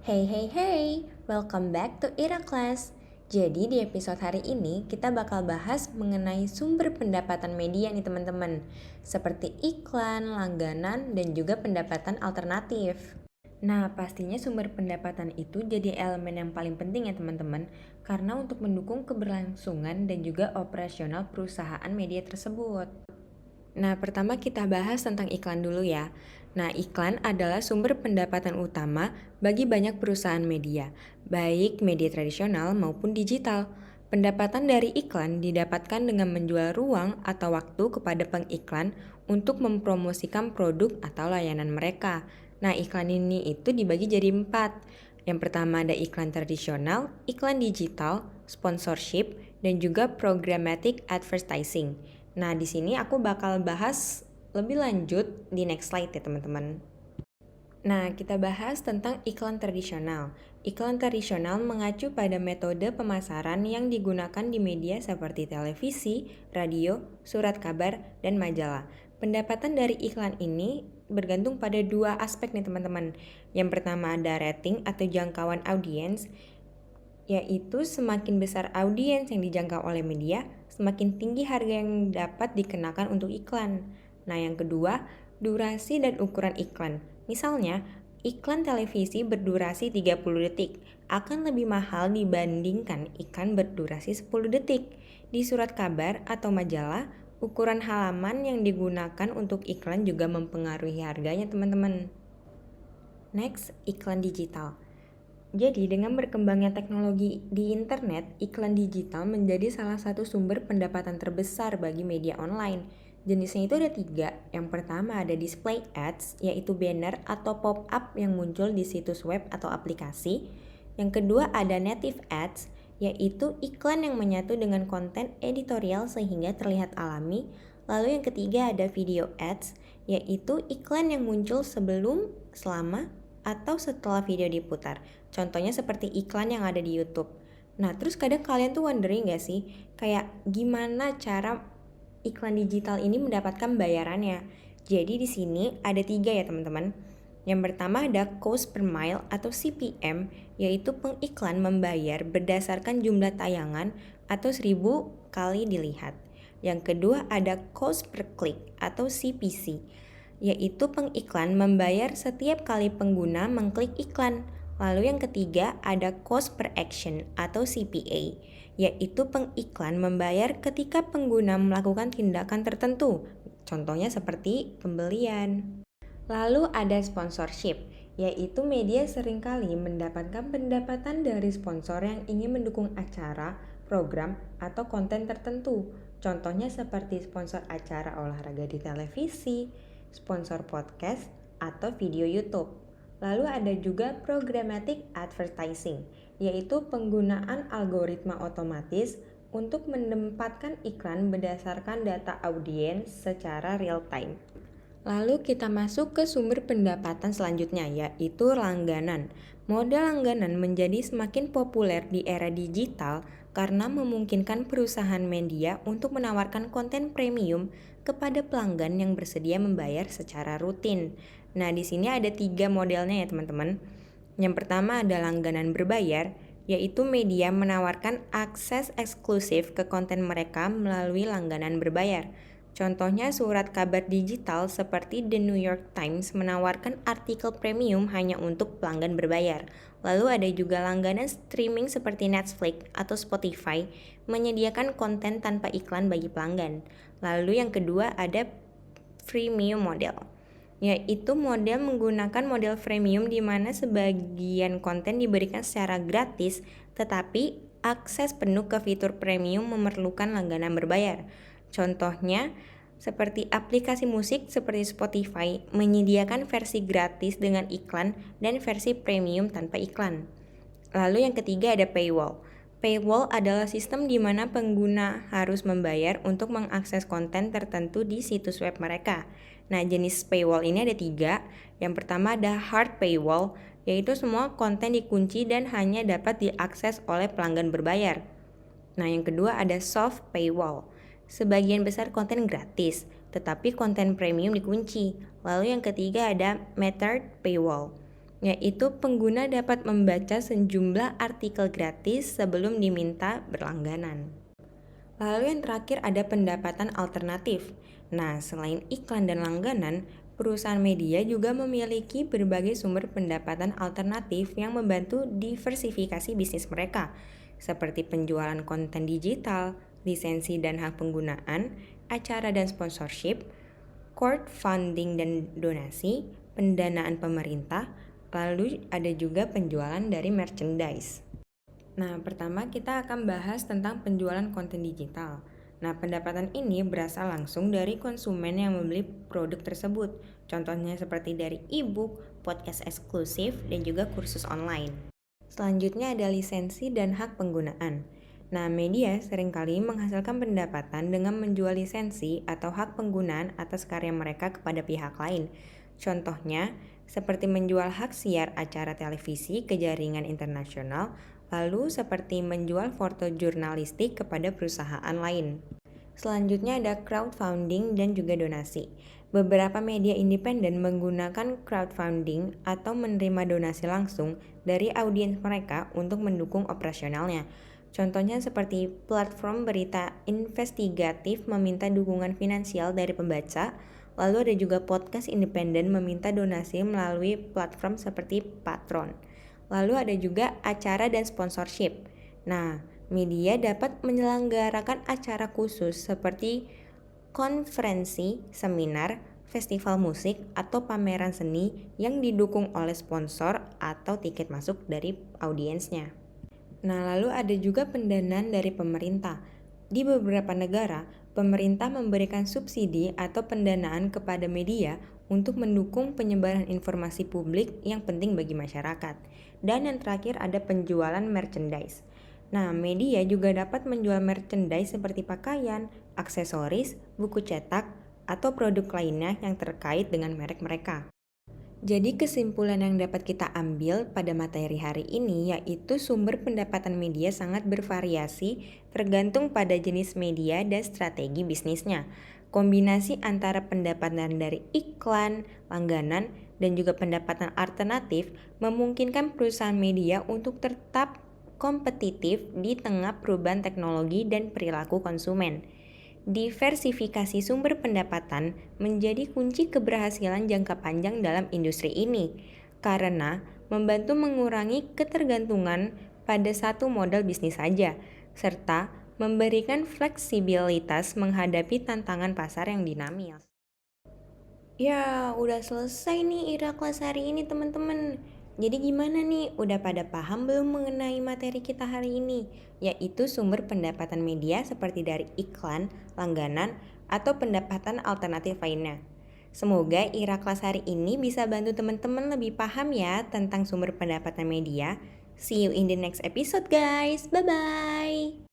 Hey, welcome back to Ira Class. Jadi di episode hari ini kita bakal bahas mengenai sumber pendapatan media nih teman-teman, seperti iklan, langganan, dan juga pendapatan alternatif. Nah, pastinya sumber pendapatan itu jadi elemen yang paling penting ya teman-teman, karena untuk mendukung keberlangsungan dan juga operasional perusahaan media tersebut. Nah, pertama kita bahas tentang iklan dulu ya. Nah, iklan adalah sumber pendapatan utama bagi banyak perusahaan media, baik media tradisional maupun digital. Pendapatan dari iklan didapatkan dengan menjual ruang atau waktu kepada pengiklan untuk mempromosikan produk atau layanan mereka. Nah, iklan ini itu dibagi jadi 4. Yang pertama ada iklan tradisional, iklan digital, sponsorship, dan juga programmatic advertising. Nah, di sini aku bakal bahas lebih lanjut di next slide ya, teman-teman. Nah, kita bahas tentang iklan tradisional. Iklan tradisional mengacu pada metode pemasaran yang digunakan di media seperti televisi, radio, surat kabar, dan majalah. Pendapatan dari iklan ini bergantung pada 2 aspek nih, teman-teman. Yang pertama ada rating atau jangkauan audiens, yaitu semakin besar audiens yang dijangkau oleh media, semakin tinggi harga yang dapat dikenakan untuk iklan. Nah, yang kedua, durasi dan ukuran iklan. Misalnya, iklan televisi berdurasi 30 detik akan lebih mahal dibandingkan iklan berdurasi 10 detik. Di surat kabar atau majalah, ukuran halaman yang digunakan untuk iklan juga mempengaruhi harganya, teman-teman. Next, iklan digital. Jadi, dengan berkembangnya teknologi di internet, iklan digital menjadi salah satu sumber pendapatan terbesar bagi media online. Jenisnya itu ada 3. Yang pertama ada display ads, yaitu banner atau pop-up yang muncul di situs web atau aplikasi. Yang kedua ada native ads, yaitu iklan yang menyatu dengan konten editorial sehingga terlihat alami. Lalu yang ketiga ada video ads, yaitu iklan yang muncul sebelum, selama, atau setelah video diputar. Contohnya seperti iklan yang ada di YouTube. Nah, terus kadang kalian tuh wondering gak sih, kayak gimana cara iklan digital ini mendapatkan bayarannya? Jadi di sini ada 3 ya teman-teman. Yang pertama ada cost per mile atau CPM, yaitu pengiklan membayar berdasarkan jumlah tayangan atau 1000 kali dilihat. Yang kedua ada cost per click atau CPC, yaitu pengiklan membayar setiap kali pengguna mengklik iklan. Lalu yang ketiga ada cost per action atau CPA, yaitu pengiklan membayar ketika pengguna melakukan tindakan tertentu. Contohnya seperti pembelian. Lalu ada sponsorship, yaitu media seringkali mendapatkan pendapatan dari sponsor yang ingin mendukung acara, program, atau konten tertentu. Contohnya seperti sponsor acara olahraga di televisi, sponsor podcast, atau video YouTube. Lalu ada juga programmatic advertising, yaitu penggunaan algoritma otomatis untuk menempatkan iklan berdasarkan data audiens secara real time. Lalu kita masuk ke sumber pendapatan selanjutnya, yaitu langganan. Model langganan menjadi semakin populer di era digital karena memungkinkan perusahaan media untuk menawarkan konten premium kepada pelanggan yang bersedia membayar secara rutin. Nah, di sini ada 3 modelnya ya teman-teman. Yang pertama ada langganan berbayar, yaitu media menawarkan akses eksklusif ke konten mereka melalui langganan berbayar. Contohnya surat kabar digital seperti The New York Times menawarkan artikel premium hanya untuk pelanggan berbayar. Lalu ada juga langganan streaming seperti Netflix atau Spotify menyediakan konten tanpa iklan bagi pelanggan. Lalu yang kedua ada freemium model, yaitu model menggunakan model freemium di mana sebagian konten diberikan secara gratis, tetapi akses penuh ke fitur premium memerlukan langganan berbayar. Contohnya, seperti aplikasi musik seperti Spotify menyediakan versi gratis dengan iklan dan versi premium tanpa iklan. Lalu yang ketiga ada paywall. Paywall adalah sistem di mana pengguna harus membayar untuk mengakses konten tertentu di situs web mereka. Nah, jenis paywall ini ada 3. Yang pertama ada hard paywall, yaitu semua konten dikunci dan hanya dapat diakses oleh pelanggan berbayar. Nah, yang kedua ada soft paywall. Sebagian besar konten gratis, tetapi konten premium dikunci. Lalu yang ketiga ada metered paywall. yaitu pengguna dapat membaca sejumlah artikel gratis sebelum diminta berlangganan. Lalu yang terakhir ada pendapatan alternatif. Nah, selain iklan dan langganan, perusahaan media juga memiliki berbagai sumber pendapatan alternatif yang membantu diversifikasi bisnis mereka, seperti penjualan konten digital, lisensi dan hak penggunaan, acara dan sponsorship, crowdfunding dan donasi, pendanaan pemerintah, lalu ada juga penjualan dari merchandise. Nah, pertama kita akan bahas tentang penjualan konten digital. Nah, pendapatan ini berasal langsung dari konsumen yang membeli produk tersebut. Contohnya seperti dari e-book, podcast eksklusif, dan juga kursus online. Selanjutnya ada lisensi dan hak penggunaan. Nah, media seringkali menghasilkan pendapatan dengan menjual lisensi atau hak penggunaan atas karya mereka kepada pihak lain. Contohnya, seperti menjual hak siar acara televisi ke jaringan internasional, lalu seperti menjual foto jurnalistik kepada perusahaan lain. Selanjutnya ada crowdfunding dan juga donasi. Beberapa media independen menggunakan crowdfunding atau menerima donasi langsung dari audiens mereka untuk mendukung operasionalnya. Contohnya seperti platform berita investigatif meminta dukungan finansial dari pembaca, lalu ada juga podcast independen meminta donasi melalui platform seperti Patreon. Lalu ada juga acara dan sponsorship. Nah, media dapat menyelenggarakan acara khusus seperti konferensi, seminar, festival musik, atau pameran seni yang didukung oleh sponsor atau tiket masuk dari audiensnya. Nah, lalu ada juga pendanaan dari pemerintah. Di beberapa negara, pemerintah memberikan subsidi atau pendanaan kepada media untuk mendukung penyebaran informasi publik yang penting bagi masyarakat. Dan yang terakhir ada penjualan merchandise. Nah, media juga dapat menjual merchandise seperti pakaian, aksesoris, buku cetak, atau produk lainnya yang terkait dengan merek mereka. Jadi kesimpulan yang dapat kita ambil pada materi hari ini yaitu sumber pendapatan media sangat bervariasi tergantung pada jenis media dan strategi bisnisnya. Kombinasi antara pendapatan dari iklan, langganan, dan juga pendapatan alternatif memungkinkan perusahaan media untuk tetap kompetitif di tengah perubahan teknologi dan perilaku konsumen. Diversifikasi sumber pendapatan menjadi kunci keberhasilan jangka panjang dalam industri ini karena membantu mengurangi ketergantungan pada satu model bisnis saja serta memberikan fleksibilitas menghadapi tantangan pasar yang dinamis. Ya, udah selesai nih IRA kelas hari ini teman-teman. Jadi gimana nih? Udah pada paham belum mengenai materi kita hari ini? Yaitu sumber pendapatan media seperti dari iklan, langganan, atau pendapatan alternatif lainnya. Semoga IRA kelas hari ini bisa bantu teman-teman lebih paham ya tentang sumber pendapatan media. See you in the next episode guys. Bye-bye.